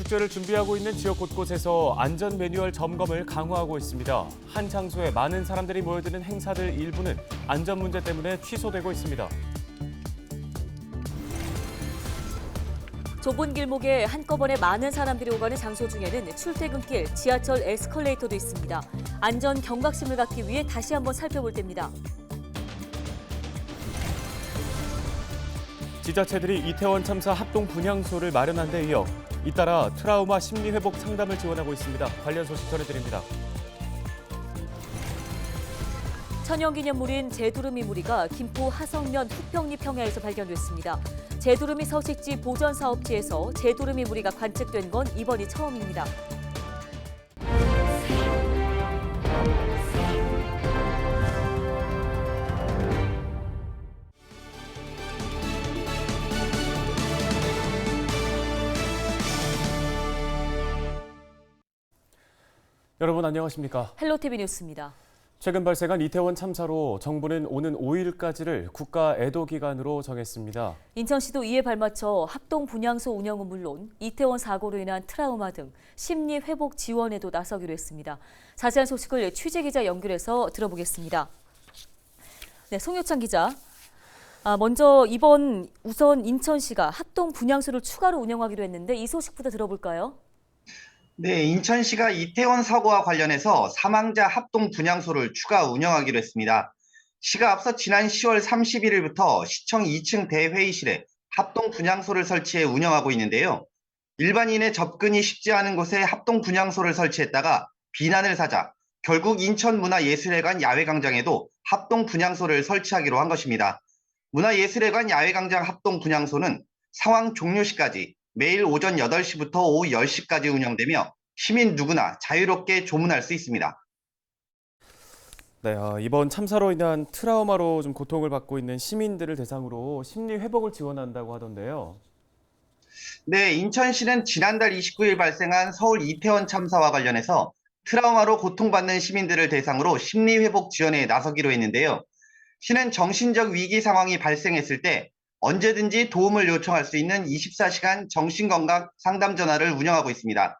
축제를 준비하고 있는 지역 곳곳에서 안전 매뉴얼 점검을 강화하고 있습니다. 한 장소에 많은 사람들이 모여드는 행사들 일부는 안전 문제 때문에 취소되고 있습니다. 좁은 길목에 한꺼번에 많은 사람들이 오가는 장소 중에는 출퇴근길, 지하철 에스컬레이터도 있습니다. 안전 경각심을 갖기 위해 다시 한번 살펴볼 때입니다. 지자체들이 이태원 참사 합동 분향소를 마련한 데 이어 잇따라 트라우마 심리 회복 상담을 지원하고 있습니다. 관련 소식 전해드립니다. 천연기념물인 제두르미 무리가 김포 하성면 흑평리 평야에서 발견됐습니다. 제두르미 서식지 보전 사업지에서 제두르미 무리가 관측된 건 이번이 처음입니다. 여러분 안녕하십니까? 헬로티비 뉴스입니다. 최근 발생한 이태원 참사로 정부는 오는 5일까지를 국가 애도 기간으로 정했습니다. 인천시도 이에 발맞춰 합동 분향소 운영은 물론 이태원 사고로 인한 트라우마 등 심리 회복 지원에도 나서기로 했습니다. 자세한 소식을 취재 기자 연결해서 들어보겠습니다. 네, 송효창 기자. 먼저 우선 인천시가 합동 분향소를 추가로 운영하기로 했는데 이 소식부터 들어볼까요? 네, 인천시가 이태원 사고와 관련해서 사망자 합동 분향소를 추가 운영하기로 했습니다. 시가 앞서 지난 10월 31일부터 시청 2층 대회의실에 합동 분향소를 설치해 운영하고 있는데요. 일반인의 접근이 쉽지 않은 곳에 합동 분향소를 설치했다가 비난을 사자 결국 인천문화예술회관 야외광장에도 합동 분향소를 설치하기로 한 것입니다. 문화예술회관 야외광장 합동 분향소는 상황 종료 시까지 매일 오전 8시부터 오후 10시까지 운영되며 시민 누구나 자유롭게 조문할 수 있습니다. 네, 이번 참사로 인한 트라우마로 좀 고통을 받고 있는 시민들을 대상으로 심리 회복을 지원한다고 하던데요. 네, 인천시는 지난달 29일 발생한 서울 이태원 참사와 관련해서 트라우마로 고통받는 시민들을 대상으로 심리 회복 지원에 나서기로 했는데요. 시는 정신적 위기 상황이 발생했을 때 언제든지 도움을 요청할 수 있는 24시간 정신건강 상담 전화를 운영하고 있습니다.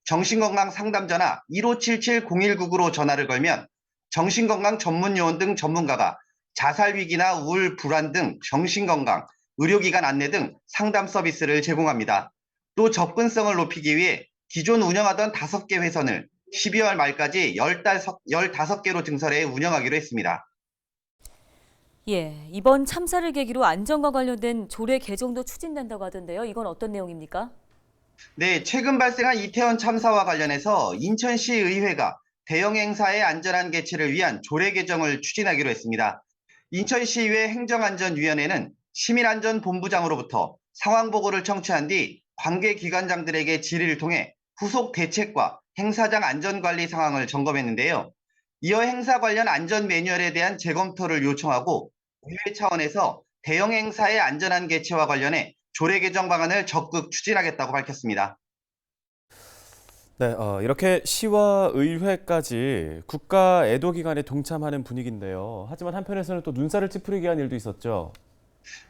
정신건강 상담 전화 1577-0199로 전화를 걸면 정신건강 전문요원 등 전문가가 자살 위기나 우울, 불안 등 정신건강, 의료기관 안내 등 상담 서비스를 제공합니다. 또 접근성을 높이기 위해 기존 운영하던 5개 회선을 12월 말까지 15개로 증설해 운영하기로 했습니다. 예, 이번 참사를 계기로 안전과 관련된 조례 개정도 추진된다고 하던데요. 이건 어떤 내용입니까? 네, 최근 발생한 이태원 참사와 관련해서 인천시 의회가 대형 행사의 안전한 개최를 위한 조례 개정을 추진하기로 했습니다. 인천시의회 행정안전위원회는 시민안전본부장으로부터 상황 보고를 청취한 뒤 관계기관장들에게 질의를 통해 후속 대책과 행사장 안전관리 상황을 점검했는데요. 이어 행사 관련 안전 매뉴얼에 대한 재검토를 요청하고 의회 차원에서 대형 행사의 안전한 개최와 관련해 조례 개정 방안을 적극 추진하겠다고 밝혔습니다. 네, 이렇게 시와 의회까지 국가 애도 기간에 동참하는 분위기인데요. 하지만 한편에서는 또 눈살을 찌푸리게 한 일도 있었죠.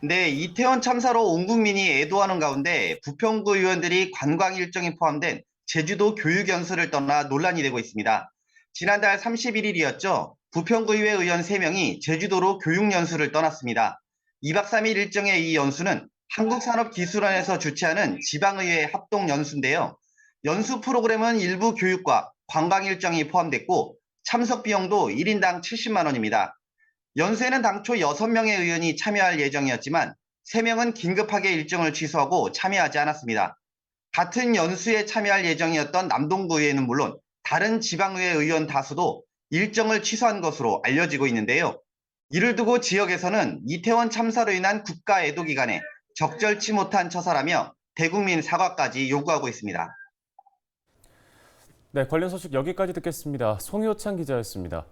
네, 이태원 참사로 온 국민이 애도하는 가운데 부평구 의원들이 관광 일정에 포함된 제주도 교육연수를 떠나 논란이 되고 있습니다. 지난달 31일이었죠. 부평구의회 의원 3명이 제주도로 교육연수를 떠났습니다. 2박 3일 일정의 이 연수는 한국산업기술원에서 주최하는 지방의회 합동연수인데요. 연수 프로그램은 일부 교육과 관광 일정이 포함됐고 참석 비용도 1인당 70만 원입니다. 연수에는 당초 6명의 의원이 참여할 예정이었지만 3명은 긴급하게 일정을 취소하고 참여하지 않았습니다. 같은 연수에 참여할 예정이었던 남동구의회는 물론 다른 지방의회 의원 다수도 일정을 취소한 것으로 알려지고 있는데요. 이를 두고 지역에서는 이태원 참사로 인한 국가 애도 기간에 적절치 못한 처사라며 대국민 사과까지 요구하고 있습니다. 네, 관련 소식 여기까지 듣겠습니다. 송효창 기자였습니다.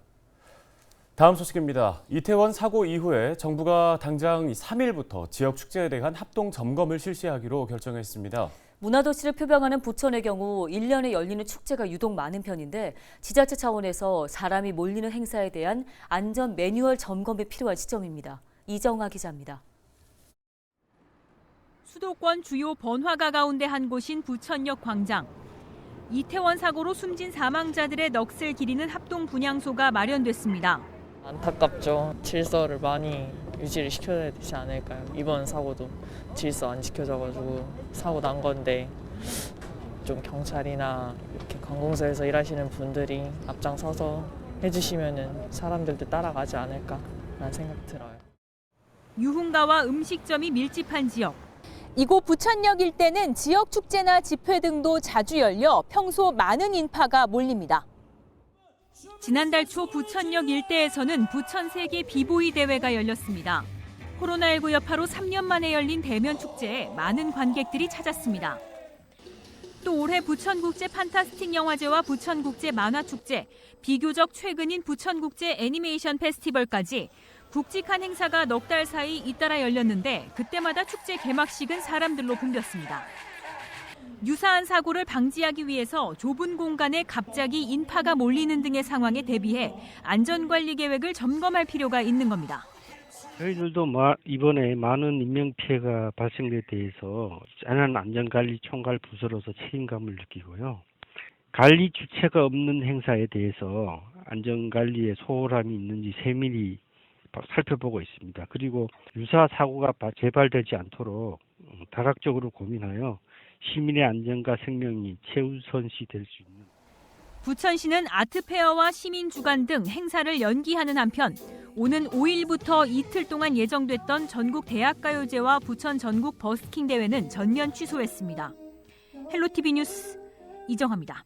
다음 소식입니다. 이태원 사고 이후에 정부가 당장 3일부터 지역 축제에 대한 합동 점검을 실시하기로 결정했습니다. 문화도시를 표방하는 부천의 경우 1년에 열리는 축제가 유독 많은 편인데 지자체 차원에서 사람이 몰리는 행사에 대한 안전 매뉴얼 점검이 필요한 시점입니다. 이정아 기자입니다. 수도권 주요 번화가 가운데 한 곳인 부천역 광장. 이태원 사고로 숨진 사망자들의 넋을 기리는 합동 분향소가 마련됐습니다. 안타깝죠. 질서를 많이 유지를 시켜야 되지 않을까요? 이번 사고도 질서 안 지켜져가지고 사고 난 건데 좀 경찰이나 이렇게 관공서에서 일하시는 분들이 앞장서서 해주시면은 사람들도 따라가지 않을까라는 생각 들어요. 유흥가와 음식점이 밀집한 지역. 이곳 부천역 일대는 지역 축제나 집회 등도 자주 열려 평소 많은 인파가 몰립니다. 지난달 초 부천역 일대에서는 부천 세계 비보이 대회가 열렸습니다. 코로나19 여파로 3년 만에 열린 대면 축제에 많은 관객들이 찾았습니다. 또 올해 부천국제 판타스틱 영화제와 부천국제 만화축제, 비교적 최근인 부천국제 애니메이션 페스티벌까지 굵직한 행사가 넉 달 사이 잇따라 열렸는데 그때마다 축제 개막식은 사람들로 붐볐습니다. 유사한 사고를 방지하기 위해서 좁은 공간에 갑자기 인파가 몰리는 등의 상황에 대비해 안전관리 계획을 점검할 필요가 있는 겁니다. 저희들도 이번에 많은 인명피해가 발생에 대해서 재난안전관리 총괄 부서로서 책임감을 느끼고요. 관리 주체가 없는 행사에 대해서 안전관리에 소홀함이 있는지 세밀히 살펴보고 있습니다. 그리고 유사 사고가 재발되지 않도록 다각적으로 고민하여 시민의 안전과 생명이 최우선시 될 수 있는. 부천시는 아트페어와 시민주간 등 행사를 연기하는 한편 오는 5일부터 이틀 동안 예정됐던 전국 대학가요제와 부천 전국 버스킹 대회는 전면 취소했습니다. 헬로티비 뉴스 이정화입니다.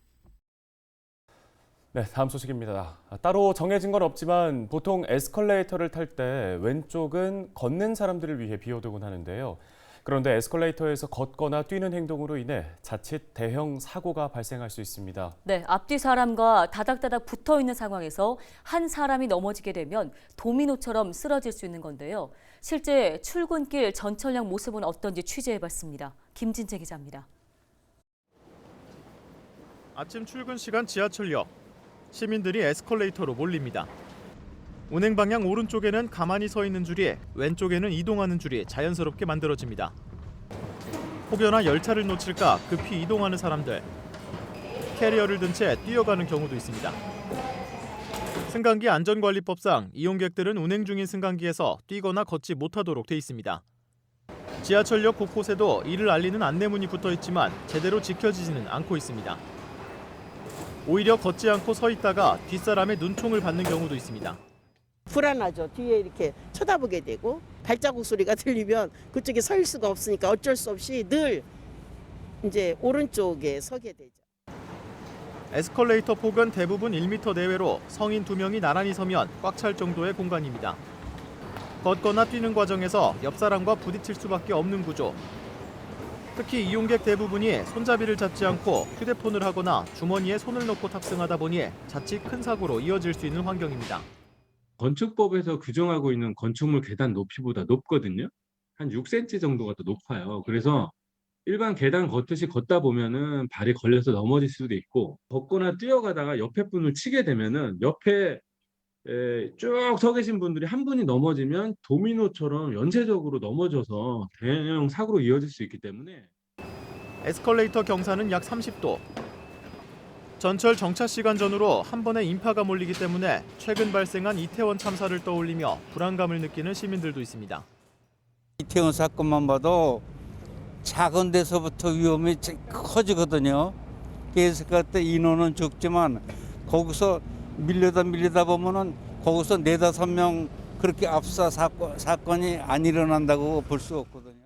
네, 다음 소식입니다. 따로 정해진 건 없지만 보통 에스컬레이터를 탈 때 왼쪽은 걷는 사람들을 위해 비워두곤 하는데요. 그런데 에스컬레이터에서 걷거나 뛰는 행동으로 인해 자칫 대형 사고가 발생할 수 있습니다. 네, 앞뒤 사람과 다닥다닥 붙어 있는 상황에서 한 사람이 넘어지게 되면 도미노처럼 쓰러질 수 있는 건데요. 실제 출근길 전철역 모습은 어떤지 취재해봤습니다. 김진재 기자입니다. 아침 출근 시간 지하철역. 시민들이 에스컬레이터로 몰립니다. 운행 방향 오른쪽에는 가만히 서 있는 줄이, 왼쪽에는 이동하는 줄이 자연스럽게 만들어집니다. 혹여나 열차를 놓칠까 급히 이동하는 사람들. 캐리어를 든 채 뛰어가는 경우도 있습니다. 승강기 안전관리법상 이용객들은 운행 중인 승강기에서 뛰거나 걷지 못하도록 돼 있습니다. 지하철역 곳곳에도 이를 알리는 안내문이 붙어 있지만 제대로 지켜지지는 않고 있습니다. 오히려 걷지 않고 서 있다가 뒷사람의 눈총을 받는 경우도 있습니다. 불안하죠. 뒤에 이렇게 쳐다보게 되고 발자국 소리가 들리면 그쪽에 설 수가 없으니까 어쩔 수 없이 늘 이제 오른쪽에 서게 되죠. 에스컬레이터 폭은 대부분 1m 내외로 성인 2명이 나란히 서면 꽉 찰 정도의 공간입니다. 걷거나 뛰는 과정에서 옆 사람과 부딪힐 수밖에 없는 구조. 특히 이용객 대부분이 손잡이를 잡지 않고 휴대폰을 하거나 주머니에 손을 넣고 탑승하다 보니 자칫 큰 사고로 이어질 수 있는 환경입니다. 건축법에서 규정하고 있는 건축물 계단 높이보다 높거든요. 한 6cm 정도가 더 높아요. 그래서 일반 계단 걷듯이 걷다 보면은 발이 걸려서 넘어질 수도 있고, 걷거나 뛰어가다가 옆에 분을 치게 되면은 옆에 쭉 서 계신 분들이 한 분이 넘어지면 도미노처럼 연쇄적으로 넘어져서 대형 사고로 이어질 수 있기 때문에. 에스컬레이터 경사는 약 30도. 전철 정차 시간 전후로 한 번에 인파가 몰리기 때문에 최근 발생한 이태원 참사를 떠올리며 불안감을 느끼는 시민들도 있습니다. 이태원 사건만 봐도 작은 데서부터 위험이 커지거든요. 그래서 그때 인원은 적지만 거기서 밀려다 보면은 거기서 4-5명 그렇게 압사 사건이 안 일어난다고 볼 수 없거든요.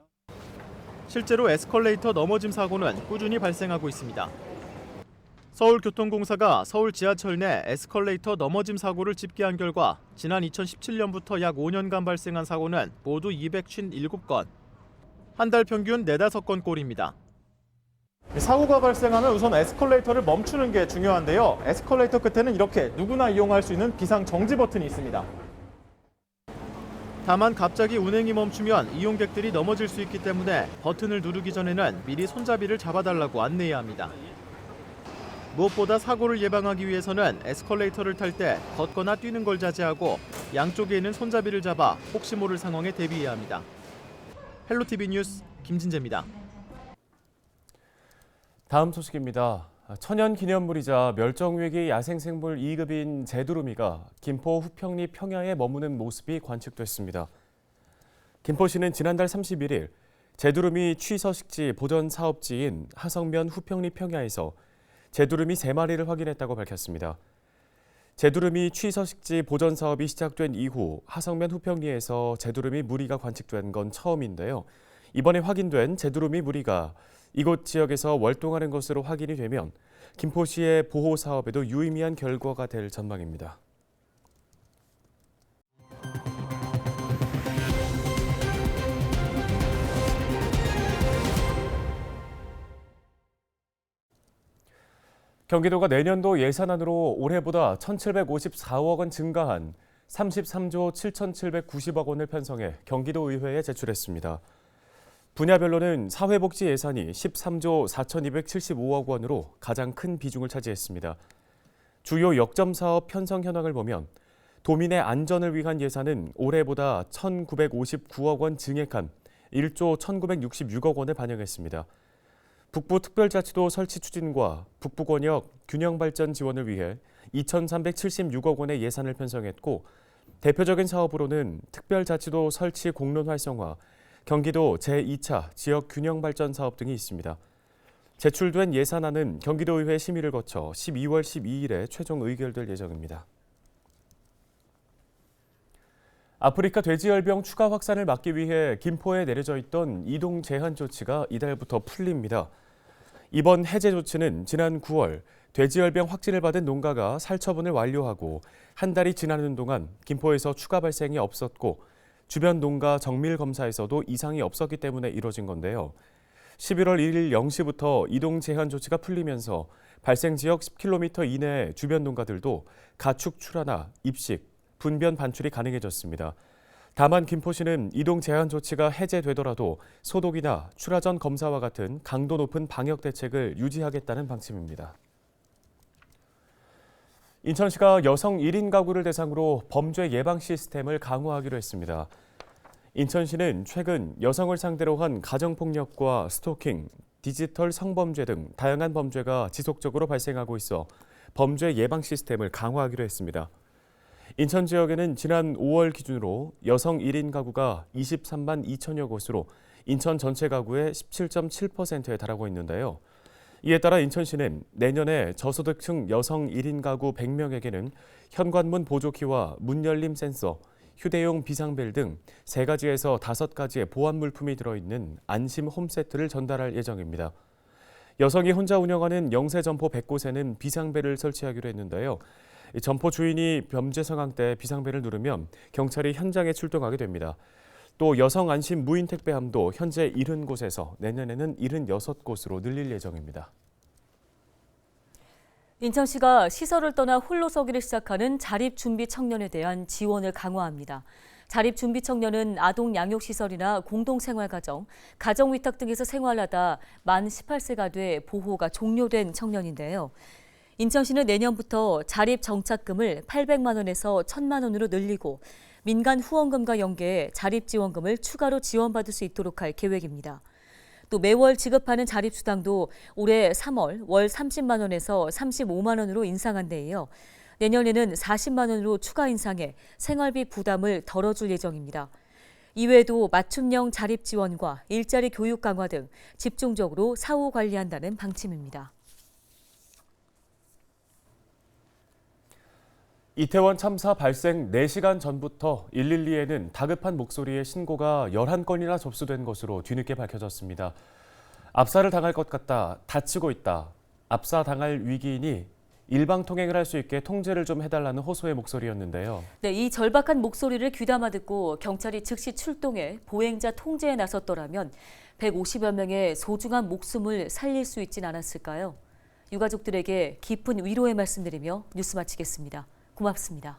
실제로 에스컬레이터 넘어짐 사고는 꾸준히 발생하고 있습니다. 서울교통공사가 서울 지하철 내 에스컬레이터 넘어짐 사고를 집계한 결과 지난 2017년부터 약 5년간 발생한 사고는 모두 257건. 한 달 평균 4-5건 꼴입니다. 사고가 발생하면 우선 에스컬레이터를 멈추는 게 중요한데요. 에스컬레이터 끝에는 이렇게 누구나 이용할 수 있는 비상 정지 버튼이 있습니다. 다만 갑자기 운행이 멈추면 이용객들이 넘어질 수 있기 때문에 버튼을 누르기 전에는 미리 손잡이를 잡아달라고 안내해야 합니다. 무엇보다 사고를 예방하기 위해서는 에스컬레이터를 탈 때 걷거나 뛰는 걸 자제하고 양쪽에 있는 손잡이를 잡아 혹시 모를 상황에 대비해야 합니다. 헬로티비 뉴스 김진재입니다. 다음 소식입니다. 천연기념물이자 멸종위기 야생생물 2급인 제두루미가 김포 후평리 평야에 머무는 모습이 관측됐습니다. 김포시는 지난달 31일 제두루미 취서식지 보전 사업지인 하성면 후평리 평야에서 제두루미 3마리를 확인했다고 밝혔습니다. 제두루미 취서식지 보전 사업이 시작된 이후 하성면 후평리에서 제두루미 무리가 관측된 건 처음인데요. 이번에 확인된 제두루미 무리가 이곳 지역에서 월동하는 것으로 확인이 되면 김포시의 보호 사업에도 유의미한 결과가 될 전망입니다. 경기도가 내년도 예산안으로 올해보다 1,754억 원 증가한 33조 7,790억 원을 편성해 경기도의회에 제출했습니다. 분야별로는 사회복지 예산이 13조 4,275억 원으로 가장 큰 비중을 차지했습니다. 주요 역점 사업 편성 현황을 보면 도민의 안전을 위한 예산은 올해보다 1,959억 원 증액한 1조 1,966억 원을 반영했습니다. 북부특별자치도 설치 추진과 북부권역 균형발전 지원을 위해 2,376억 원의 예산을 편성했고 대표적인 사업으로는 특별자치도 설치 공론 활성화, 경기도 제2차 지역균형발전 사업 등이 있습니다. 제출된 예산안은 경기도의회 심의를 거쳐 12월 12일에 최종 의결될 예정입니다. 아프리카 돼지열병 추가 확산을 막기 위해 김포에 내려져 있던 이동 제한 조치가 이달부터 풀립니다. 이번 해제 조치는 지난 9월 돼지열병 확진을 받은 농가가 살처분을 완료하고 한 달이 지나는 동안 김포에서 추가 발생이 없었고 주변 농가 정밀 검사에서도 이상이 없었기 때문에 이뤄진 건데요. 11월 1일 0시부터 이동 제한 조치가 풀리면서 발생 지역 10km 이내의 주변 농가들도 가축 출하나 입식, 분변 반출이 가능해졌습니다. 다만 김포시는 이동 제한 조치가 해제되더라도 소독이나 출하 전 검사와 같은 강도 높은 방역 대책을 유지하겠다는 방침입니다. 인천시가 여성 1인 가구를 대상으로 범죄 예방 시스템을 강화하기로 했습니다. 인천시는 최근 여성을 상대로 한 가정폭력과 스토킹, 디지털 성범죄 등 다양한 범죄가 지속적으로 발생하고 있어 범죄 예방 시스템을 강화하기로 했습니다. 인천 지역에는 지난 5월 기준으로 여성 1인 가구가 23만 2천여 곳으로 인천 전체 가구의 17.7%에 달하고 있는데요. 이에 따라 인천시는 내년에 저소득층 여성 1인 가구 100명에게는 현관문 보조키와 문 열림 센서, 휴대용 비상벨 등 3가지에서 5가지의 보안 물품이 들어있는 안심 홈세트를 전달할 예정입니다. 여성이 혼자 운영하는 영세 점포 100곳에는 비상벨을 설치하기로 했는데요. 점포 주인이 범죄 상황 때 비상벨을 누르면 경찰이 현장에 출동하게 됩니다. 또 여성 안심 무인 택배함도 현재 70곳에서 내년에는 76곳으로 늘릴 예정입니다. 인천시가 시설을 떠나 홀로 서기를 시작하는 자립준비 청년에 대한 지원을 강화합니다. 자립준비 청년은 아동 양육시설이나 공동생활가정, 가정위탁 등에서 생활하다 만 18세가 돼 보호가 종료된 청년인데요. 인천시는 내년부터 자립정착금을 800만 원에서 1,000만 원으로 늘리고 민간 후원금과 연계해 자립지원금을 추가로 지원받을 수 있도록 할 계획입니다. 또 매월 지급하는 자립수당도 올해 3월 월 30만 원에서 35만 원으로 인상한 데 이어 내년에는 40만 원으로 추가 인상해 생활비 부담을 덜어줄 예정입니다. 이외에도 맞춤형 자립지원과 일자리 교육 강화 등 집중적으로 사후 관리한다는 방침입니다. 이태원 참사 발생 4시간 전부터 112에는 다급한 목소리의 신고가 11건이나 접수된 것으로 뒤늦게 밝혀졌습니다. 압사를 당할 것 같다, 다치고 있다, 압사당할 위기이니 일방통행을 할 수 있게 통제를 좀 해달라는 호소의 목소리였는데요. 네, 이 절박한 목소리를 귀담아 듣고 경찰이 즉시 출동해 보행자 통제에 나섰더라면 150여 명의 소중한 목숨을 살릴 수 있진 않았을까요? 유가족들에게 깊은 위로의 말씀드리며 뉴스 마치겠습니다. 고맙습니다.